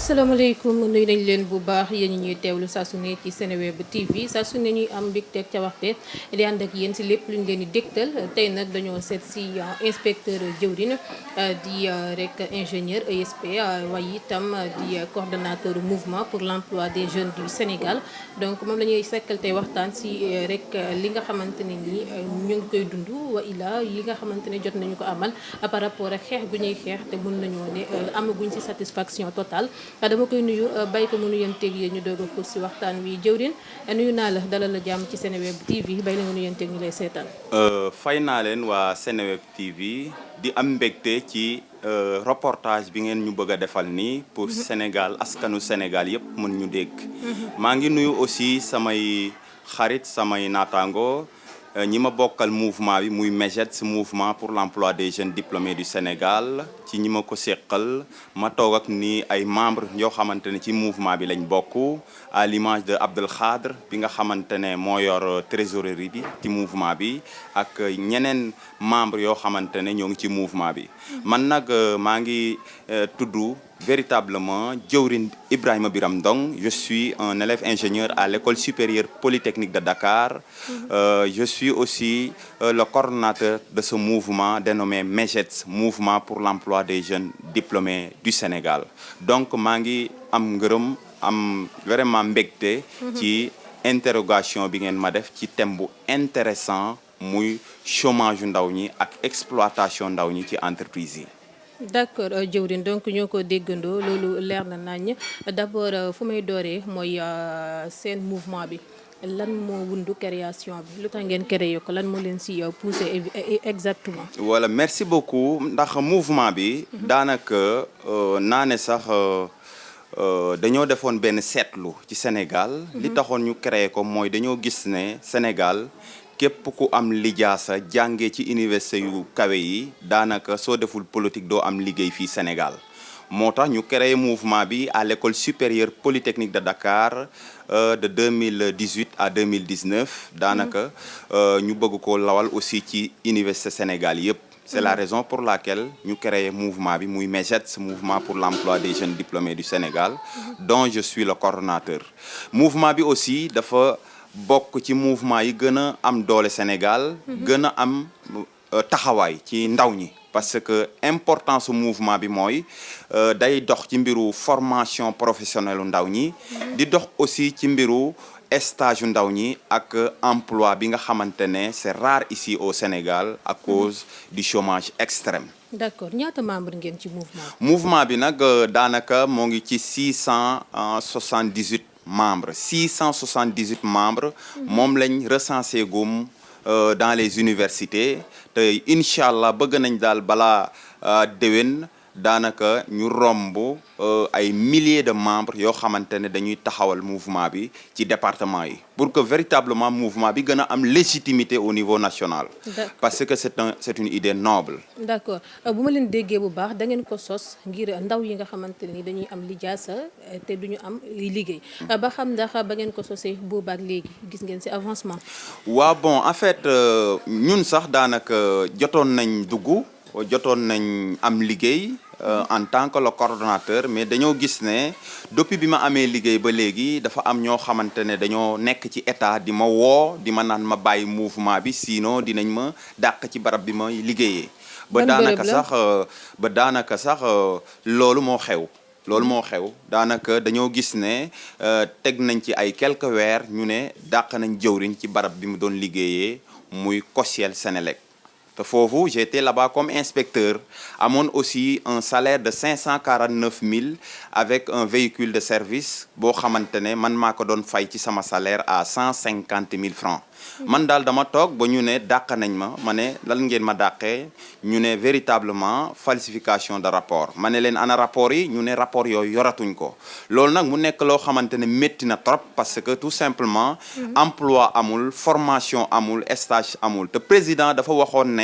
asalaamaaleykum nuyu nañ leen bu baax yéen ñi ñuy teewlu saa su ne ci Seneweb TV saa su ne ñuy am mbégteeg ca waxte di ànd ak yéen si lépp lu ñu leen di dégtal tey nag dañoo seet si inspecteur jëwriñ di rek ingénieur ESP waaye itam di coordonnateur mouvement pour l'emploi des jeunes du Sénégal donc moom la ñuy sekkal tey waxtaan si rek li nga xamante ne ni ñu ngi koy dund wa ila yi nga xamante ne jot nañu ko amal par rapport ak xeex gu ñuy xeex te mën nañoo ne amaguñ si satisfaction totale. dama koy nuyu bàyyi ko mu nuyanteeg yéen ñu doog a pour si waxtaan wi jëwrin nuyu naa la dalal la jàmm ci Seneweb TV bay la nga nuyanteeg ñu lay seetaan. fay naa leen waa Seneweb TV di am mbégte ci reportage bi ngeen ñu bëgg a defal nii pour Sénégal askanu Sénégal yëpp mën ñu dégg. maa ngi nuyu aussi samay xarit samay naataango ñi ma bokkal mouvement bi muy MEJEDS mouvement pour l'emploi des jeunes diplômés du Sénégal ci ñi ma ko seqal ma toog ak ni ay membres yoo xamante ne ci mouvement bi lañ bokk à l'image de Abdel Khadre bi nga xamante ne moo yor trésorerie bi ci mouvement bi ak ñeneen membres yoo xamante ne ñoo ngi ci mouvement bi man nag maa ngi tudd véritablement Djawrin Ibrahima Biram Ndong. Je suis un élève ingénieur à l'école supérieure polytechnique de Dakar. Je suis aussi le coordonnateur de ce mouvement dénommé MEJEDS, Mouvement pour l'emploi des jeunes diplômés du Sénégal. Donc maa ngi am ngërëm am vraiment mbégte ci interrogation bi ngeen ma def ci thème bu intéressant muy chômage ndaw ñi ak exploitation ndaw ñi ci entreprise yi. d'accord jëwrin donc ñoo ko déggandoo loolu leer na nañ d'abord fu may dooree mooy seen mouvement bi lan moo wundu création bi lu tax ngeen créé ko lan moo leen si poussé exactement. voilà merci beaucoup ndax mouvement bi. daanaka naa ne sax dañoo defoon benn seetlu ci Sénégal. li taxoon ñu créé ko mooy dañoo gis ne Sénégal. képp ku am lijaasa jàngee ci université yu kawe yi daanaka soo deful politique doo am liggéey fii Sénégal moo tax ñu créé mouvement bi à l'école supérieure polytechnique de Dakar de 2018 à 2019 daanaka ñu bëgg ko lawal aussi ci université Sénégal yëpp. c'est la raison pour laquelle ñu créé mouvement bi muy MEJEDS mouvement pour l'emploi des jeunes diplômés du Sénégal dont je suis le coordonnateur mouvement bi aussi dafa bokk ci mouvement yi gën a am doole Sénégal gën a am taxawaay ci ndaw ñi parce que importance su mouvement bi mooy day dox ci mbiru formation professionnelle ndaw ñi di dox aussi ci mbiru stage ndaw ñi ak emploi bi nga xamante ne c'est rare ici au Sénégal à cause du chômage extrême. d'accord ñaata membre ngeen ci mouvement bi. mouvement bi nag daanaka moo ngi ci 678 membres 678 membres moom lañ recensé gum dans les universités te incha allah bëgg nañ daal balaa déwén daanaka ñu romb ay milliers de membres yoo xamante ne dañuy taxawal mouvement bi ci département yi pour que véritablement mouvement bi gën a am légitimité au niveau national. parce que c'est une idée noble. d'accord bu ma leen déggee bu baax da ngeen ko sos ngir ndaw yi nga xamante ne ni dañuy am lijaasa te duñu am liggéey ba xam ndax ba ngeen ko sosee boobaak léegi gis ngeen ci avancement. waaw bon en fait ñun sax daanaka jotoon nañ am liggéey en tant que le coordonnateur mais dañoo gis ne depuis bi ma amee liggéey ba léegi dafa am ñoo xamante ne dañoo nekk ci état di ma woo di ma naan ma bàyyi mouvement bi sinon dinañ ma dàq ci barab bi ma liggéeyee ba daanaka sax loolu moo xew daanaka dañoo gis ne teg nañ ci ay quelques weer ñu ne dàq nañ jëwriñ ci barab bi mu doon liggéeyee muy Kosiel Sénélec te foofu j'étais là-bas comme inspecteur amoon aussi un salaire de 549 000 avec un véhicule de service boo xamante ne man maa ko doon fay ci sama salaire à 150 000 francs man daal dama toog ba ñu ne dàq nañ ma ne lan ngeen ma dàqee ñu ne véritablement falsification de rapport ma ne leen ana rapport yi ñu ne rapport yooyu yoratuñ ko loolu nag mu nekk loo xamante ne métti na trop parce que tout simplement emploi amul formation amul stage amul te président dafa waxoon ne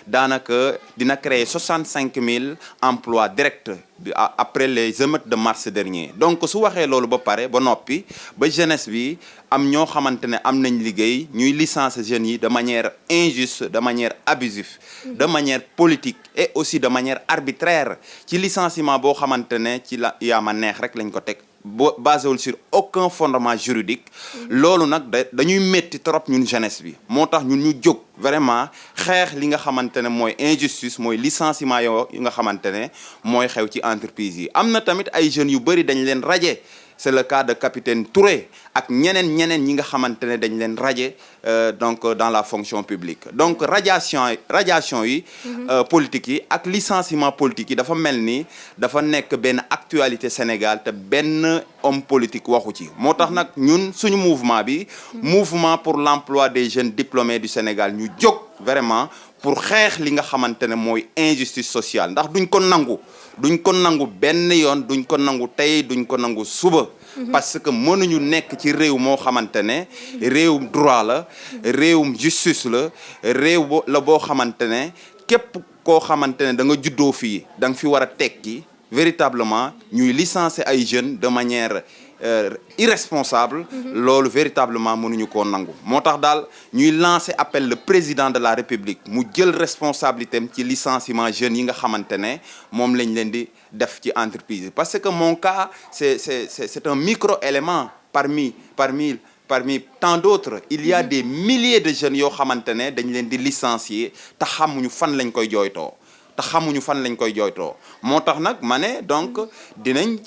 daanaka dina créer 65 000 emplois directs après les émeutes de mars dernier donc su waxee loolu ba pare ba noppi ba jeunesse bi am ñoo xamante ne am nañ liggéey ñuy licencier jeunes yi de manière injuste, de manière abusive, de manière politique et aussi de manière arbitraire ci licenciement boo xamante ne ci la yaa ma neex rek lañ ko teg boo basé wul sur aucun fondement juridique. loolu nag dañuy métti trop ñun jeunesse bi moo tax ñun ñu jóg vraiment xeex li nga xamante ne mooy injustice mooy licenciement yoo nga xamante ne mooy xew ci entreprise yi. am na tamit ay jeunes yu bëri dañ leen radier. C'est le cas de capitaine Touré ak ñeneen ñi nga xamante ne dañ leen radier donc dans la fonction publique donc radiation yi politique yi ak licenciement politique yi dafa mel ni dafa nekk benn actualité Sénégal te benn homme politique waxu ci moo tax nag ñun suñu mouvement bi mouvement pour l'emploi des jeunes diplômés du Sénégal ñu jóg vraiment pour xeex li nga xamante ne mooy injustice sociale ndax duñ ko nangu benn yoon duñ ko nangu tey duñ ko nangu suba parce que mënuñu nekk ci réew moo xamante ne réewum droit la réewum justice la réew la boo xamante ne képp koo xamante ne da nga juddoo fii da nga fi war a tekki véritablement ñuy licencier ay jeunes de manière irresponsable loolu véritablement mënuñu koo nangu moo tax daal ñuy lancer appel le président de la République mu jël responsabilité am ci licenciement jeunes yi nga xamante ne moom lañ leen di def ci entreprise parce que mon cas c'est un micro-élément parmi tant d'autres il y a des milliers de jeunes yoo xamante ne dañ leen di licencier te xamuñu fan lañ koy jooytoo moo tax nag ma ne donc dinañ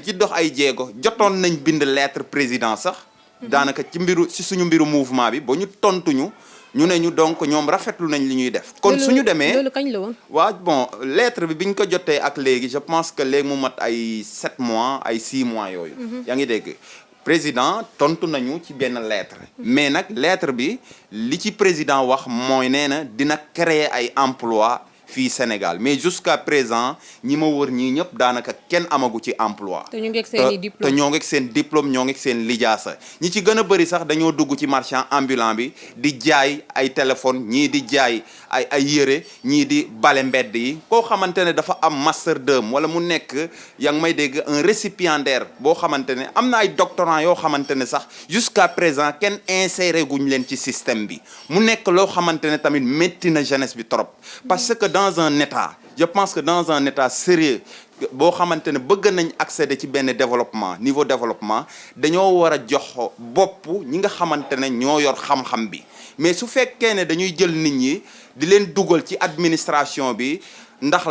ci dox ay jéego jotoon nañ bind lettre président sax daanaka ci suñu mbiru mouvement bi ba ñu tontuñu ñu ne ñu donc ñoom rafetlu nañ li ñuy def. kon suñu demee loolu kañ la woon. waaw bon lettre bi biñ ko jotee ak léegi je pense que léegi mu mat ay 7 mois ay 6 mois yooyu. yaa ngi dégg président tontu nañu ci benn lettre. mais nag lettre bi li ci président wax mooy nee na dina créer ay emploi fii Sénégal mais jusqu'à présent ñi ma wër ñii ñëpp daanaka kenn amagu ci emploi te ñu ngi ak seen i diplôme te ñoo ngi ak seen diplôme ñoo ngi ak seen lijaasa ñi ci gën a bëri sax dañoo dugg ci marchand ambulant bi di jaay ay téléphone ñii di jaay ay yére ñii di bale mbedd yi koo xamante ne dafa am master 2 wala mu nekk yaa ngi may dégg un récipiendaire boo xamante ne am na ay doctorants yoo xamante ne sax jusqu'à présent kenn inséré guñ leen ci système bi mu nekk loo xamante ne tamit métti na jeunesse bi trop parce que dans un état je pense que dans un état sérieux boo xamante ne bëgg nañ accéder ci benn niveau développement dañoo war a jox bopp ñi nga xamante ne ñoo yor xam-xam bi mais su fekkee ne dañuy jël nit ñi di leen dugal ci administration bi ndax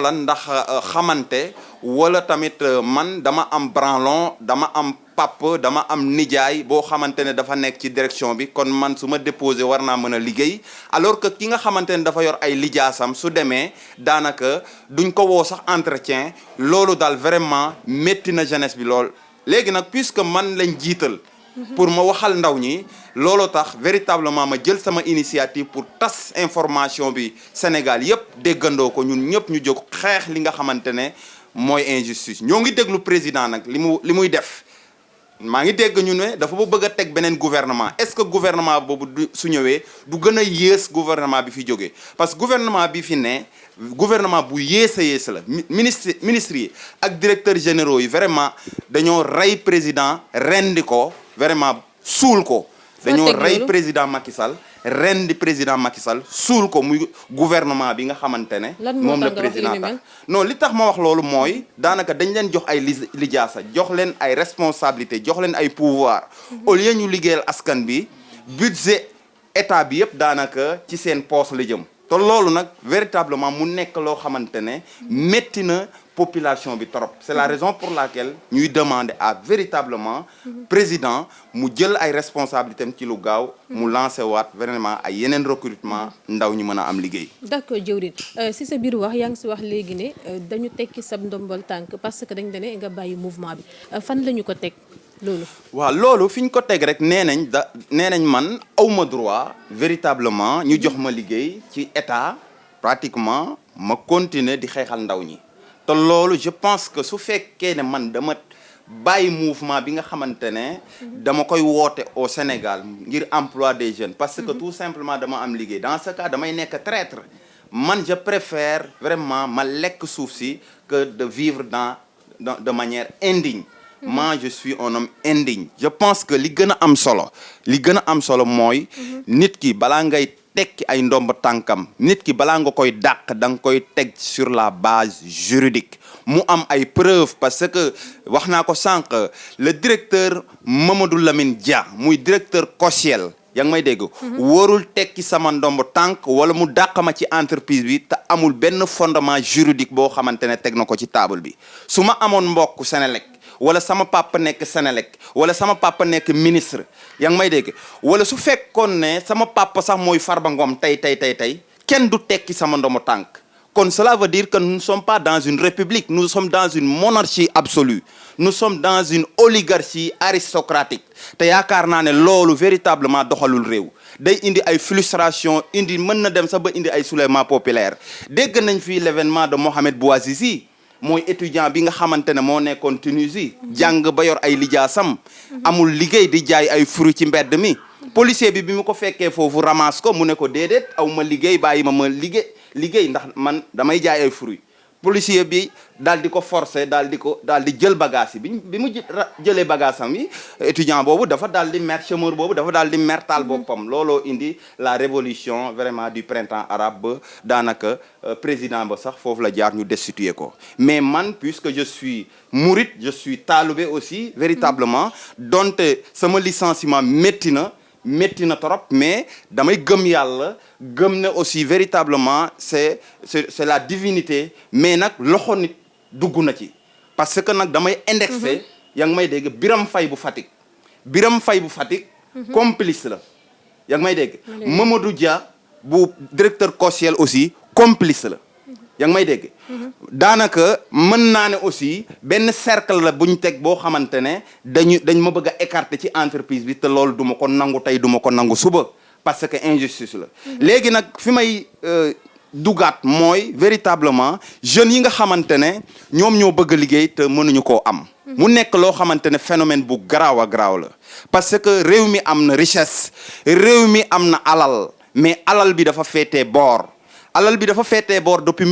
xamante wala tamit man dama am branlon dama am papa dama am nijaay boo xamante ne dafa nekk ci direction bi kon man su ma déposé war naa mën a liggéey alors que ki nga xamante ne dafa yor ay lijaasam su demee daanaka duñ ko woo sax entretien loolu daal vraiment métti na jeunesse bi lool léegi nag puisque man lañ jiital pour ma waxal ndaw ñi looloo tax véritablement ma jël sama initiative pour tas information bi Sénégal yëpp déggandoo ko ñun ñëpp ñu jóg xeex li nga xamante ne mooy injustice ñoo ngi déglu président nag li muy def maa ngi dégg ñu ne dafa bëgg a teg beneen gouvernement est-ce que gouvernement boobu su ñëwee du gën a yées gouvernement bi fi jógee parce que gouvernement bi fi ne gouvernement bu yées la ministre yi ak directeurs généraux yi vraiment dañoo rey président rendi ko vraiment suul ko dañoo rey président Macky Sall rendi président Macky Sall suul ko muy gouvernement bi nga xamante ne moom la président tax non li tax ma wax loolu mooy daanaka dañ leen jox ay lijaasa jox leen ay responsabilité jox leen ay pouvoir au lieu ñu liggéeyal askan bi budget état bi yëpp daanaka ci seen poche la jëm te loolu nag véritablement mu nekk loo xamante ne métti na population bi trop c'est la raison pour laquelle ñuy demander à véritablement président mu jël ay responsabilités am ci lu gaaw mu lancé waat vraiment ay yeneen recrutement ndaw ñi mën a am liggéey. d'accord jëwriñ si sa biir wax yaa ngi si wax léegi ne dañu tekki sab ndombal tànk parce que dañ ne nga bàyyi mouvement bi fan la ñu ko teg loolu. waaw loolu fi ñu ko teg rek nee nañ man awma droit véritablement ñu jox ma liggéey ci état pratiquement ma continuer di xeexal ndaw ñi. te loolu je pense que su fekkee ne man dama bàyyi mouvement bi nga xamante ne dama koy woote au Sénégal ngir emploi des jeunes parce que tout simplement dama am liggéey dans ce cas damay nekk traître man je préfère vraiment ma lekk suuf si que de vivre de manière indigne moi je suis un homme indigne. Je pense que li gën a am solo mooy nit ki balaa ngay tekki ay ndomb tànkam nit ki balaa nga koy dàq da nga koy teg sur la base juridique mu am ay preuves parce que wax naa ko sànq le directeur Mamadou Lamine Dia muy directeur COJEL yaa ngi may dégg warul tekki sama ndomb tànk wala mu dàq ma ci entreprise bi te amul benn fondement juridique boo xamante ne teg na ko ci table bi su ma amoon mbokk Senelec wala sama papa nekk Senelec wala sama papa nekk ministre yaa ngi may dégg wala su fekkoon ne sama papa sax mooy Farba Ngom tey kenn du tekki sama ndomb tànk kon cela veut dire que nous ne sommes pas dans une république nous sommes dans une monarchie absolue nous sommes dans une oligarchie aristocratique te yaakaar naa ne loolu véritablement doxalul réew day indi ay frustration indi mën na dem sax ba indi ay soulèvement populaire dégg nañ fii l'événement de Mohamed Bouazizi mooy étudiant bi nga xamante ne moo nekkoon Tunisie jàng ba yor ay lijaasam amul liggéey di jaay ay fruits ci mbedd mi policier bi mu ko fekkee foofu ramasse ko mu ne ko déedéet aw ma liggéey bàyyi ma liggéey ndax man damay jaay ay fruits policier bi daal di ko forcer daal di jël bagage yi bi mu jëlee bagage am yi étudiant boobu dafa daal di mer chômeur boobu dafa daal di mertaal boppam looloo indi la révolution vraiment du printemps arabe ba daanaka président ba sax foofu la jaar ñu destituer ko mais man puisque je suis mouride je suis talibé aussi véritablement donte sama licenciement métti na trop mais damay gëm yàlla gëm ne aussi véritablement c'est la divinité mais nag loxo nit dugg na ci parce que nag damay indexé yaa ngi may dégg Biram Fay bu Fatick complice la yaa ngi may dégg Mamadou Dia bu directeur COJEL aussi complice la yaa ngi may dégg daanaka mën naa ne aussi benn cercle la bu ñu teg boo xamante ne dañ ma bëgg a écarter ci entreprise bi te loolu duma ko nangu tey duma ko nangu suba parce que injustice la léegi nag fi may dugaat mooy véritablement jeunes yi nga xamante ne ñoom ñoo bëgg a liggéey te mënuñu koo am mu nekk loo xamante ne phénomène bu garaaw a garaaw la parce que réew mi am na richesse réew mi am na alal mais alal bi dafa féetee boor depuis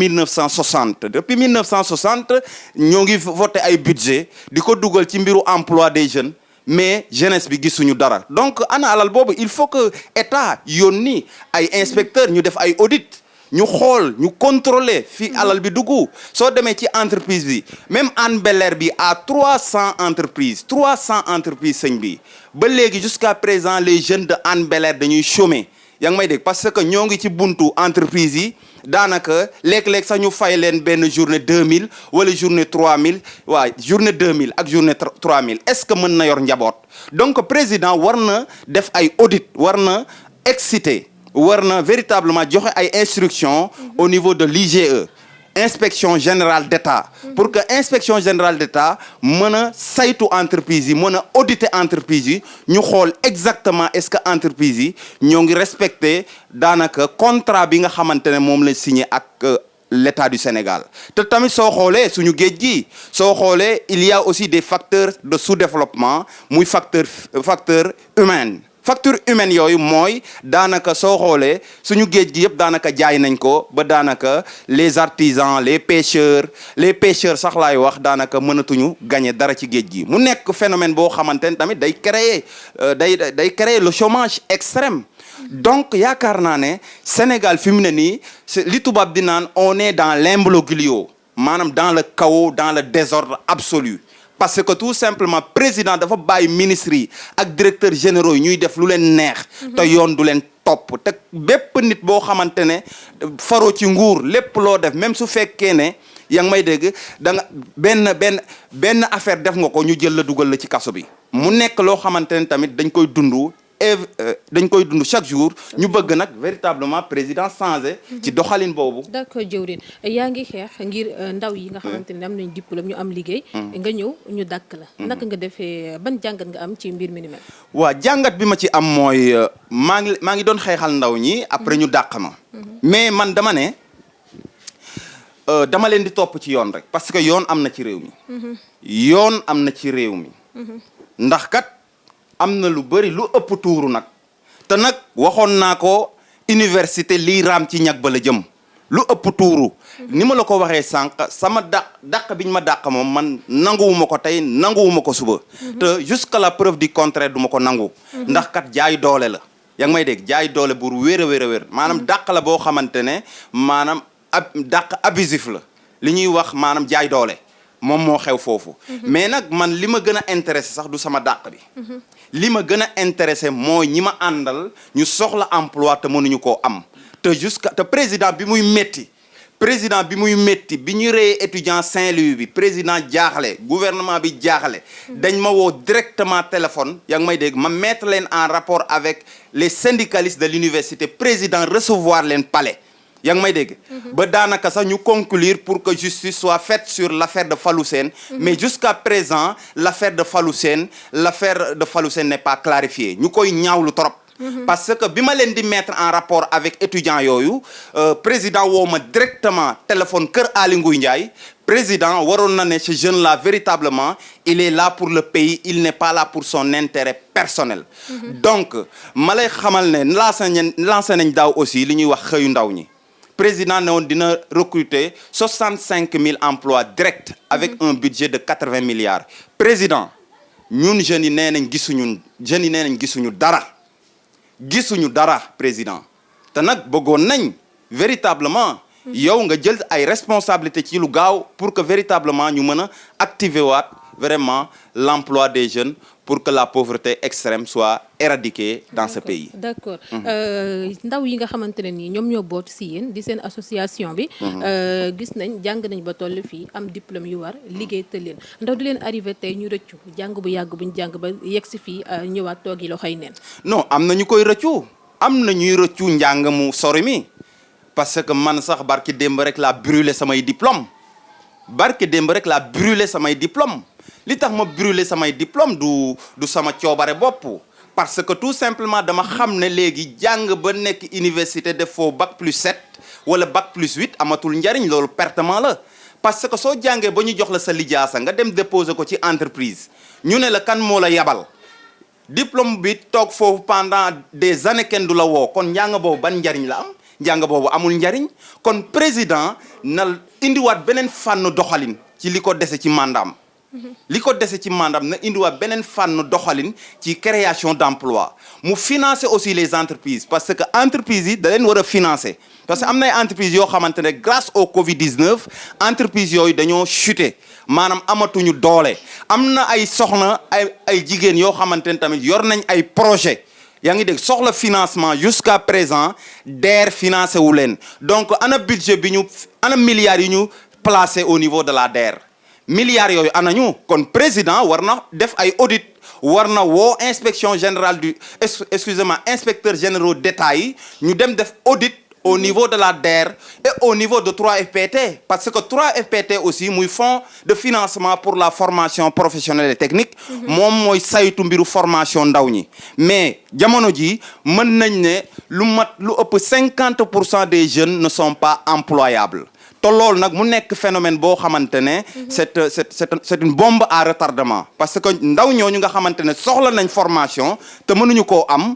1960 ñoo ngi voté ay budget di ko dugal ci mbiru emploi des jeunes mais jeunesse bi gisuñu dara donc ana alal boobu il faut que état yónni ay inspecteurs ñu def ay audit ñu xool ñu contrôler fi alal bi dugg soo demee ci entreprise bi même Hann Bel-Air bi à 300 entreprises sëñ bi ba léegi jusqu'à présent les jeunes de Hann Bel-Air dañuy chômer yaa ngi may dégg parce que ñoo ngi ci buntu entreprise yi daanaka léeg-léeg sax ñu fay leen benn journée 2000 wala journée 3000 waaw journée 2000 ak journée 3000 est-ce que mën na yor njaboot donc président war na def ay audit war na exciter war na véritablement joxe ay instructions au niveau de l'IGE inspection générale d'État pour que inspection générale d'État mën a saytu entreprise yi mën a auditer entreprise yi ñu xool exactement est-ce que entreprise yi ñoo ngi respecter daanaka contrat bi nga xamante ne moom la signé ak l'État du Sénégal te tamit soo xoolee suñu géej gi soo xoolee il y a aussi des facteurs de sous-développement muy facteur humain facture humaine yooyu mooy daanaka soo xoolee suñu géej gi yëpp daanaka jaay nañ ko ba daanaka les artisans les pêcheurs sax laay wax daanaka mënatuñu gagner dara ci géej gi mu nekk phénomène boo xamante ne tamit day créer le chômage extrême donc yaakaar naa ne Sénégal fi mu ne nii li tubaab di naan on est dans l'imbroglio maanaam dans le chaos dans le désordre absolu parce que tout simplement président dafa bàyyi ministres yi ak directeurs généraux yi ñuy def lu leen neex te yoon du leen topp te bépp nit boo xamante ne faroo ci nguur lépp loo def même su fekkee ne yaa ngi may dégg da nga benn affaire def nga ko ñu jël la dugal la ci kaso bi mu nekk loo xamante ne tamit dañ koy dund chaque jour ñu bëgg nag véritablement président changé ci doxalin boobu. d'accord jëwrin yaa ngi xeex ngir ndaw yi nga xamante ne am nañ diplôme ñu am liggéey nga ñëw ñu dàkk la naka nga defee ban jàngat nga am ci mbir mi ni mel. waaw jàngat bi ma ci am mooy maa ngi doon xeexal ndaw ñi après ñu dàq ma mais man dama ne dama leen di topp ci yoon rek parce que yoon am na ci réew mi ndax kat am na lu bëri lu ëpp tuuru nag te nag waxoon naa ko université lii raam ci ñag ba la jëm lu ëpp tuuru ni ma la ko waxee sànq sama dàq bi ñu ma dàq moom man nanguwuma ko tey nanguwuma ko suba te jusqu'à la preuve du contraire du ma ko nangu ndax kat jaay doole la yaa ngi may dégg jaay doole bu wér a wér a wér maanaam dàq la boo xamante ne maanaam dàq abusif la li ñuy wax maanaam jaay doole moom moo xew foofu mais nag man li ma gën a intéressé sax du sama dàq bi li ma gën a intéressé mooy ñi ma àndal ñu soxla emploi te mënuñu koo am te président bi muy métti bi ñu reyee étudiant Saint-Louis bi président jaaxle gouvernement bi jaaxle dañ ma woo directement téléphone yaa ngi may dégg ma mettre leen en rapport avec les syndicalistes de l'université président recevoir leen palais yaa ngi may dégg ba daanaka sax ñu conclure pour que justice soit faite sur l'affaire de Fallou Sène mais jusqu'à présent l'affaire de Fallou Sène n'est pas clarifiée ñu koy ñaawlu trop parce que bi ma leen di mettre en rapport avec étudiants yooyu président woo ma directement téléphone kër Aly Ngouille Ndiaye président waroon na ne ce jeune là véritablement il est là pour le pays il n'est pas là pour son intérêt personnel donc ma lay xamal ne lancé nañ daaw aussi li ñuy wax xëyu ndaw ñi président ne woon dina recruter 65 000 emplois directs avec un budget de 80 milliards président ñun jeunes yi nee nañ gisuñu dara président te nag bëggoon nañ véritablement yow nga jël ay responsabilités ci lu gaaw pour que véritablement ñu mën a activer waat vraiment l'emploi des jeunes pour que la pauvreté extrême soit éradiquée dans ce pays. D'accord ndaw yi nga xamante ne nii ñoom ñoo boot si yéen di seen association bi. gis nañ jàng nañ ba toll fii am diplôme yu war liggéey te leen ndaw di leen arrivé tey ñu rëccu jàng bu yàgg bu ñu jàng ba yegg si fii ñëwaat toogi loxoy neen. non am na ñu koy rëccu am na ñuy rëccu njàng mu sori mi parce que man sax barki démb rek laa brûlé samay diplôme li tax ma brûler samay diplôme du sama coobare bopp parce que tout simplement dama xam ne léegi jàng ba nekk université def foo bac+7 wala bac+8 amatul njariñ loolu pertement la parce que soo jàngee ba ñu jox la sa lijaasa nga dem déposer ko ci entreprise ñu ne la kan moo la yabal diplôme bi toog foofu pendant des années kenn du la woo kon njàng boobu ban njariñ la am njàng boobu amul njariñ kon président na indiwaat beneen fànn doxalin ci li ko dese ci mandaam na indiwaat beneen fànn doxalin ci création d'emploi mu financer aussi les entreprises parce que entreprises yi da leen war a financer parce que am na ay entreprises yoo xamante ne grâce au Covid-19 entreprises yooyu dañoo chuter maanaam amatuñu doole am na ay soxna ay jigéen yoo xamante ne tamit yor nañ ay projet yaa ngi dégg soxla financement jusqu'à présent DER financé wu leen donc ana budget bi ana milliards yi ñu placé au niveau de la DER milliards yooyu anañu kon président war na def ay audit war na woo inspection générale inspecteur généraux d'État yi ñu dem def audit au niveau de la DER et au niveau de 3FPT parce que 3FPT aussi muy fonds de financement pour la formation professionnelle et technique moom mooy saytu mbiru formation ndaw ñi mais jamono ji mën nañ ne lu ëpp 50% des jeunes ne sont pas employables te loolu nag mu nekk phénomène boo xamante ne c'est une bombe à retardement parce que ndaw ñooñu nga xamante ne soxla nañ formation te mënuñu koo am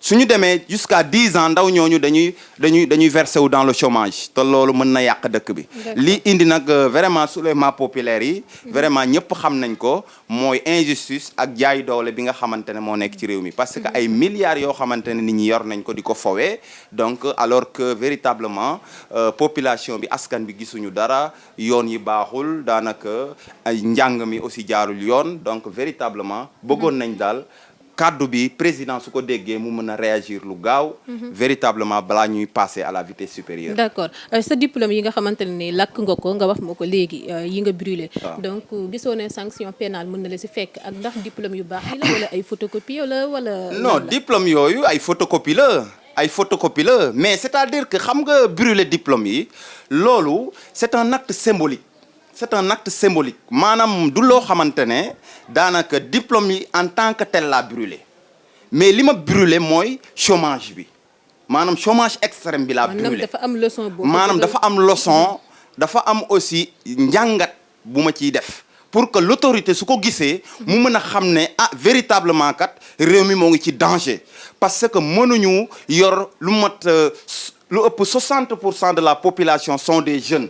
suñu demee jusqu'à 10 ans ndaw ñooñu dañuy versé wu dans le chômage te loolu mën na yàq dëkk bi li indi nag vraiment soulèvement populaire yi vraiment ñëpp xam nañ ko mooy injustice ak jaay doole bi nga xamante ne moo nekk ci réew mi parce que ay milliards yoo xamante ne nit ñi yor nañ ko di ko fowee donc alors que véritablement population bi askan bi gisuñu dara yoon yi baaxul daanaka ay njàng mi aussi jaarul yoon donc véritablement bëggoon nañ daal kaddu bi président su ko déggee mu mën a réagir lu gaaw véritablement balaa ñuy passer à la vitesse supérieure. D'accord sa diplôme yi nga xamante ne ni lakk nga ko nga wax ma ko léegi yi nga brûlé donc gisoo ne sanction pénale mën na la si fekk ak ndax diplôme yu baax yi la wala ay photocopie la wala. non diplôme yooyu ay photocopie la mais c'est-à-dire que xam nga brûler diplôme yi loolu c'est un acte symbolique maanaam du loo xamante ne daanaka diplôme yi en tant que tel la brûlé mais li ma brûlé mooy chômage bi maanaam chômage extrême bi la brûlé maanaam dafa am leçon dafa am aussi njàngat bu ma ciy def pour que l'autorité su ko gisee mu mën a xam ne véritablement kat réew mi moo ngi ci danger parce que mënuñu yor lu mat lu ëpp 60% de la population sont des jeunes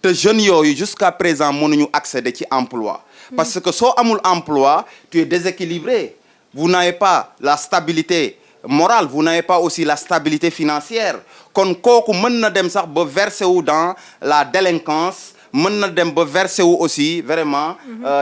te jeunes yooyu jusqu'à présent mënuñu accéder ci emploi parce que soo amul emploi tu es déséquilibré vous n'avez pas la stabilité morale vous n'avez pas aussi la stabilité financière kon kooku mën na dem sax ba verser wu dans la délinquance mën na dem ba verser wu aussi vraiment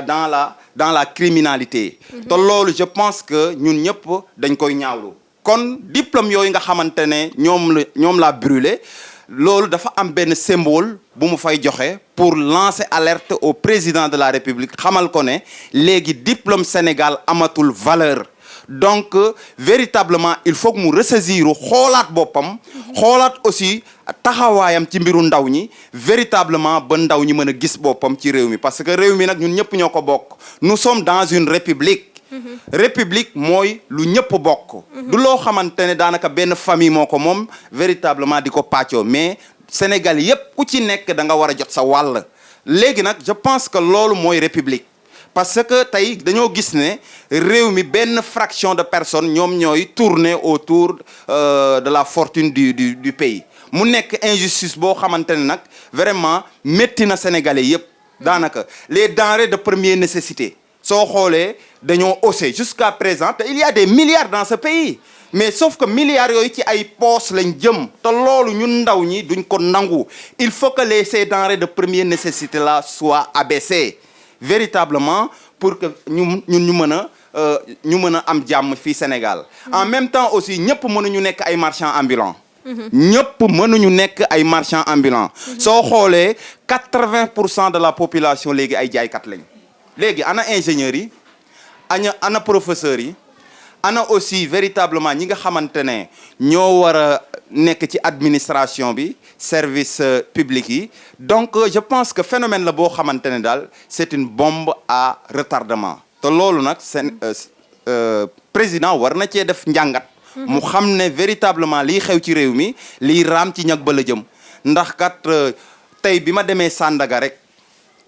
dans la criminalité te loolu je pense que ñun ñëpp dañ koy ñaawlu kon diplôme yooyu nga xamante ne ñoom la brûlé loolu dafa am benn symbole bu mu fay joxe pour lancer alerte au président de la République xamal ko ne léegi diplôme Sénégal amatul valeur donc véritablement il faut que mu ressaisir xoolaat boppam xoolaat aussi taxawaayam ci mbiru ndaw ñi véritablement ba ndaw ñi mën a gis boppam ci réew mi parce que réew mi nag ñun ñëpp ñoo ko bokk nous sommes dans une république république mooy lu ñëpp bokk du loo xamante ne daanaka benn famille moo ko moom véritablement di ko pàccoo mais Sénégal yëpp ku ci nekk da nga war a jot sa wàll léegi nag je pense que loolu mooy république parce que tey dañoo gis ne réew mi benn fraction de personnes ñoom ñooy tourner autour de la fortune du pays mu nekk injustice boo xamante ne nag vraiment métti na sénégalais yëpp daanaka les denrées de première nécessité soo xoolee dañoo haussé jusqu'à présent te il y a des milliards dans ce pays mais sauf que milliards yooyu ci ay poches lañ jëm te loolu ñun ndaw ñi duñ ko nangu il faut que ces denrées de première nécessité là soient abaissées véritablement pour que ñun ñu mën a am jàmm fii Sénégal en même temps aussi ñëpp mënuñu nekk ay marchands ambulants ñëpp mënuñu nekk ay marchands ambulants soo xoolee 80% de la population léegi ay jaaykat lañ léegi ana ingénieurs yi ana professeurs yi ana aussi véritablement ñi nga xamante ne ñoo war a nekk ci administration bi service public yi donc je pense que phénomène la boo xamante ne daal c'est une bombe à retardement te loolu nag seen président war na cee def njàngat mu xam ne véritablement liy xew ci réew mi liy raam ci ñag ba la jëm ndax kat tey bi ma demee Sandaga rek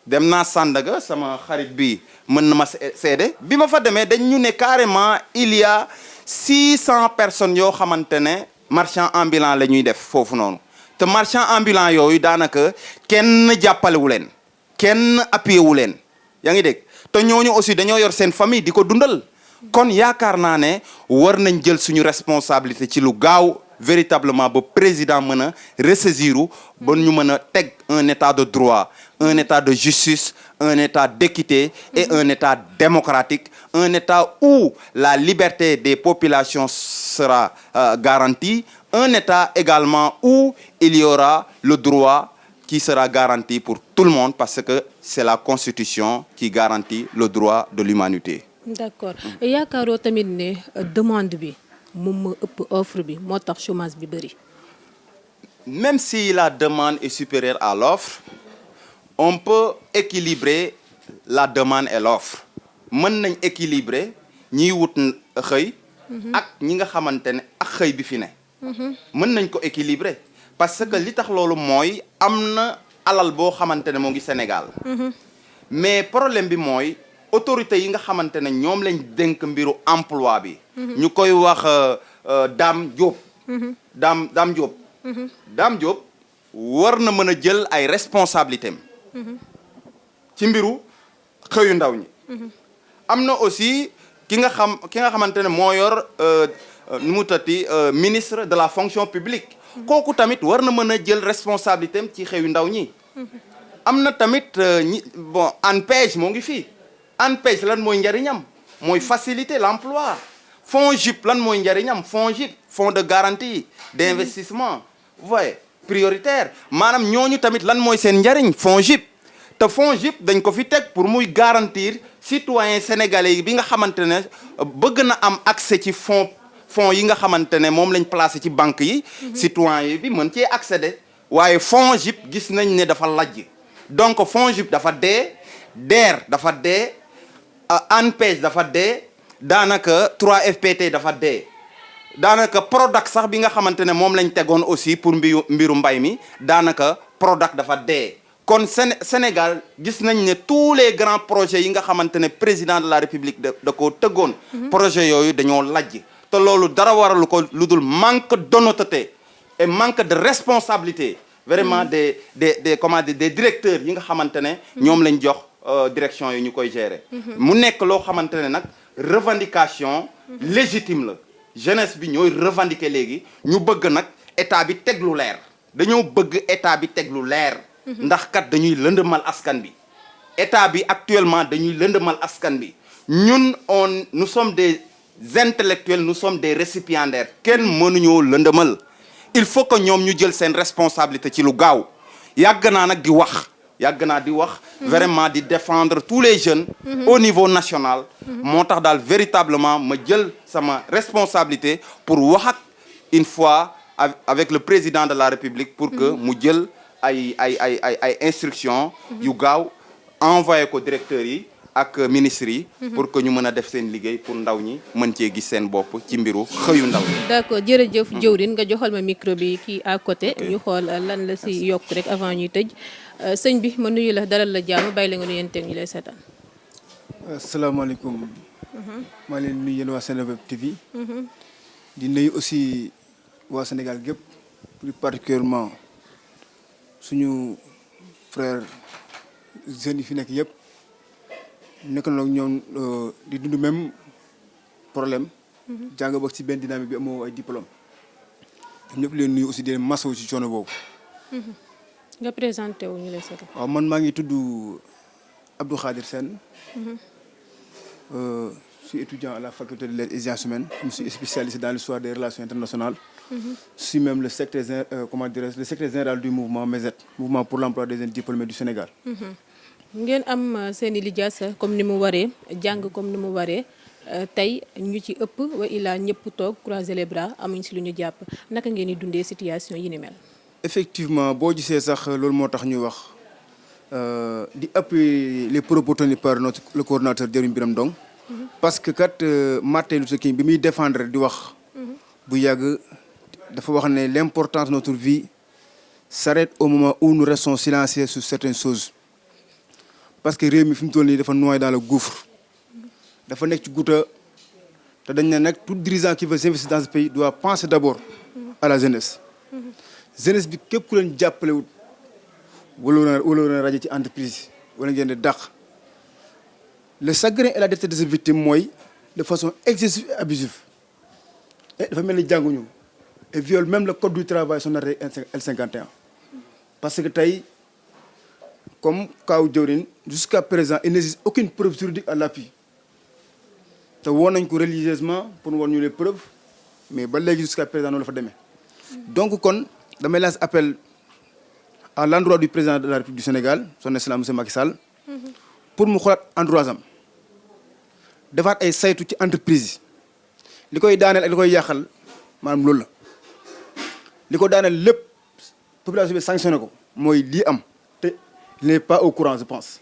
dem naa Sandaga sama xarit bi mën na ma seede bi ma fa demee dañ ñu ne carrément il y a 600 personnes yoo xamante ne marchand ambulant la ñuy def foofu noonu te marchand ambulant yooyu daanaka kenn jàppalewu leen kenn appuyé wu leen yaa ngi dégg te ñooñu aussi dañoo yor seen famille di ko dundal kon yaakaar naa ne war nañ jël suñu responsabilité ci lu gaaw véritablement ba président mën a ressaisir ba ñu mën a teg un état de droit un état de justice un état d'équité et un état démocratique un état où la liberté des populations sera garantie un état également où il y aura le droit qui sera garanti pour tout le monde parce que c'est la constitution qui garantit le droit de l'humanité. D'accord yaakaaroo tamit ne demande bi moom moo ëpp offre bi moo tax chômage bi bëri. Même si la demande est supérieure à l'offre on peut équilibrer la demande et l'offre mën nañ équilibrer ñiy wut xëy ak ñi nga xamante ne ak xëy bi fi ne mën nañ ko équilibrer parce que li tax loolu mooy am na alal boo xamante ne moo ngi Sénégal mais problème bi mooy autorités yi nga xamante ne ñoom lañ dénk mbiru emploi bi ñu koy wax Dame Diop Dame Diop Dame Diop war na mën a jël ay responsabilités ci mbiru xëyu ndaw ñi am na aussi ki nga xamante ne moo yor nu mu tati ministre de la fonction publique kooku tamit war na mën a jël responsabilité ci xëyu ndaw ñi am na tamit bon ANPEJ moo ngi fii ANPEJ lan mooy njariñam mooy faciliter l'emploi FONGIP lan mooy njariñam FONGIP fonds de garantie d'investissement vous voyez prioritaire maanaam ñooñu tamit lan mooy seen njariñ FONGIP te FONGIP dañ ko fi teg pour muy garantir citoyen sénégalais yi bi nga xamante ne bëgg na am accès ci fonds yi nga xamante ne moom lañ placé ci banque yi citoyen bi mën cee accéder waaye FONGIP gis nañ ne dafa lajj donc FONGIP dafa dee DER dafa dee ANPEJ dafa dee daanaka 3FPT dafa dee daanaka Prodac sax bi nga xamante ne moom lañ tegoon aussi pour mbiru mbay mi daanaka Prodac dafa dee kon Sénégal gis nañ ne tous les grands projets yi nga xamante ne président de la République da ko tëggoon projet yooyu dañoo lajj te loolu dara waralu ko lu dul manque d'honnêteté et manque de responsabilité vraiment des comment dire des directeurs yi nga xamante ne ñoom lañ jox direction yi ñu koy gérer mu nekk loo xamante ne nag revendication légitime la jeunesse bi ñooy revendiquer léegi ñu bëgg nag état bi teg lu leer dañoo bëgg état bi teg lu leer ndax kat dañuy lëndëmal askan bi état bi actuellement dañuy lëndëmal askan bi ñun nous sommes des intellectuels nous sommes des récipiendaires kenn mënuñoo lëndëmal il faut que ñoom ñu jël seen responsabilité ci lu gaaw yàgg naa nag di wax vraiment di défendre tous les jeunes au niveau national moo tax daal véritablement ma jël sama responsabilité pour wax ak une fois avec le président de la République pour que mu jël ay instructions yu gaaw envoyé ko directeurs yi ak ministres yi pour que ñu mën a def seen liggéey pour ndaw ñi mën cee gis seen bopp ci mbiru xëyu ndaw ñi. d'accord jërëjëf jëwrin nga joxal ma micro bi kii à côté ñu xool lan la si yokk rek avant ñuy tëj sëñ bi ma nuyu la dalal la jàmm bàyyi la nga nuyanteeg ñu lay seetaan. asalaamaaleykum. maa leen nuyu yéen waa Seneweb TV. di nuyu aussi waa Sénégal gépp plus particulièrement suñu frère jeunes yi fi nekk yëpp nekk na ñoom di dund même problème. jàng ba ci benn dynamique bi amoo ay diplôme. ñëpp leen nuyu aussi di leen masawu ci coono boobu. nga présenté wu ñu lay seetaan. waaw man maa ngi tudd Abdou Khadir Sène. Je suis étudiant à la faculté de lettres et sciences humaines. Je suis spécialisé dans l'histoire des relations internationales. Je suis même le secrétaire général du mouvement MESET, mouvement pour l'emploi des jeunes diplômés du Sénégal. ngeen am seen i lijaasa comme ni mu waree jàng comme ni mu waree tey ñu ci ëpp wa ilaa ñëpp toog croiser les bras amuñ si lu ñu jàpp naka ngeen di dundee situation yi ni mel. Effectivement boo gisee sax loolu moo tax ñuy wax di appuyer les propos tenus par le coordonnateur Diéry Biram Ndong. parce que kat Martin Luther King bi muy défendre di wax. bu yàgg dafa wax ne l'importance de notre vie s'arrête au moment où nous restons silencieux sur certaines choses. parce que réew mi fi mu toll nii dafa noyé dans le gouffre dafa nekk ci guuta te dañ ne nag tout dirigeant qui veut investir dans ce pays doit penser d'abord à la jeunesse. jeunesse bi képp ku leen jàppalewut wala rajo ci entreprise wala ngeen di dàq le chagrin et la détresse de ces victimes mooy de façon excessive et abusive et dafa mel ni jànguñu et viole même le code du travail son article L51 parce que tey comme Kaaw Jawrin jusqu'à présent il n'existe aucune preuve juridique à l'appui te woon nañ ko religieusement pour woon ñu les preuves mais ba léegi jusqu'à présent noonu la fa demee donc kon damay lancer appel à l'endroit du président de la République du Sénégal son excellence monsieur Macky Sall pour mu xoolaat endroit am defaat ay saytu ci entreprise yi li koy daaneel ak li koy yàqal maanaam loolu la li ko daaneel lépp population bi sanctionné ko mooy lii am te il n'est pas au courant je pense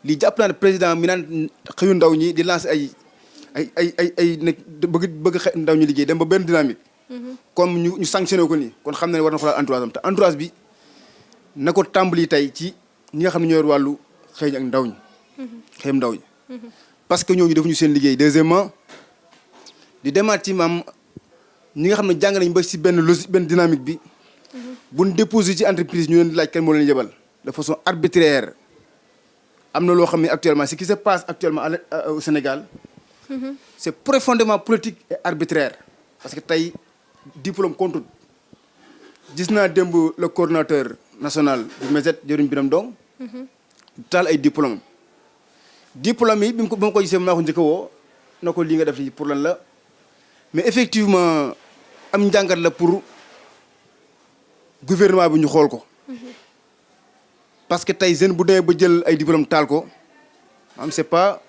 lii jàpp naa ne président mi naan xëyu ndaw ñi di lancer ay ne bëgg ndaw ñi liggéey dem ba benn dynamique comme ñu sanctionné ko nii kon xam na ne war na xoolaat entourage am te entourage bi na ko tàmbali tey ci ñi nga xam ne ñoo yor wàllu xëy ak ndaw ñi xëyam ndaw ñi parce que ñooñu defuñu seen liggéey deuxièmement di demaat ci maam ñi nga xam ne jàng nañ ba si benn logique benn dynamique bi buñ déposé ci entreprise ñu leen di laaj kenn moo leen yebal de façon arbitraire am na loo xam ne actuellement ce qui se passe actuellement au Sénégal c'est profondément politique et arbitraire parce que tey diplôme compte gis naa démb le coordonnateur national du MESET Diéry Biram Ndong taal ay diplôme yi bi ma ko gisee maa ko njëkk a woo na ko lii nga def lii pour lan la mais effectivement am njàngat la pour gouvernement bi ñu xool ko parce que tey jeune bu demee ba jël ay diplôme taal ko am c'est pas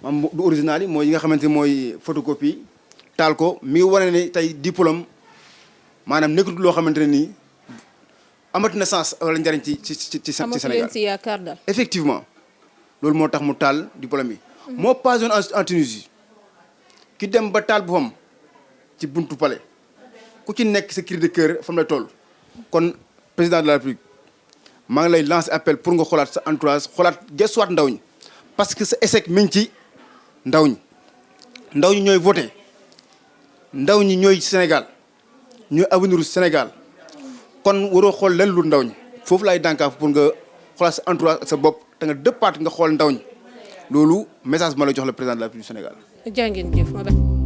am du original yi mooy yi nga xamante ni mooy photocopie taal ko mi ngi wane ne tey diplôme maanaam nekkatul loo xamante ne nii amati na sens wala njariñ ci Sénégal ci yaakaar daal effectivement loolu moo tax mu taal diplôme yi moo pas en Tunisie ki dem ba taal boppam ci buntu palais ku ci nekk sa cri de cœur fa mu lay toll kon président de la République maa ngi lay lancer appel pour nga xoolaat sa entourage xoolaat gëstuwaat ndaw ñi parce que sa échec mi ngi ci ndaw ñi ñooy voté ndaw ñi ñooy Sénégal ñooy avenir Sénégal kon waroo xool leen lu ndaw ñi foofu laay dànkaaf pour nga xoolaat sa entourage ak sa bopp te nga dëppaat nga xool ndaw ñi loolu message ma la jox le président de la République du Sénégal. jaa ngeen jëf.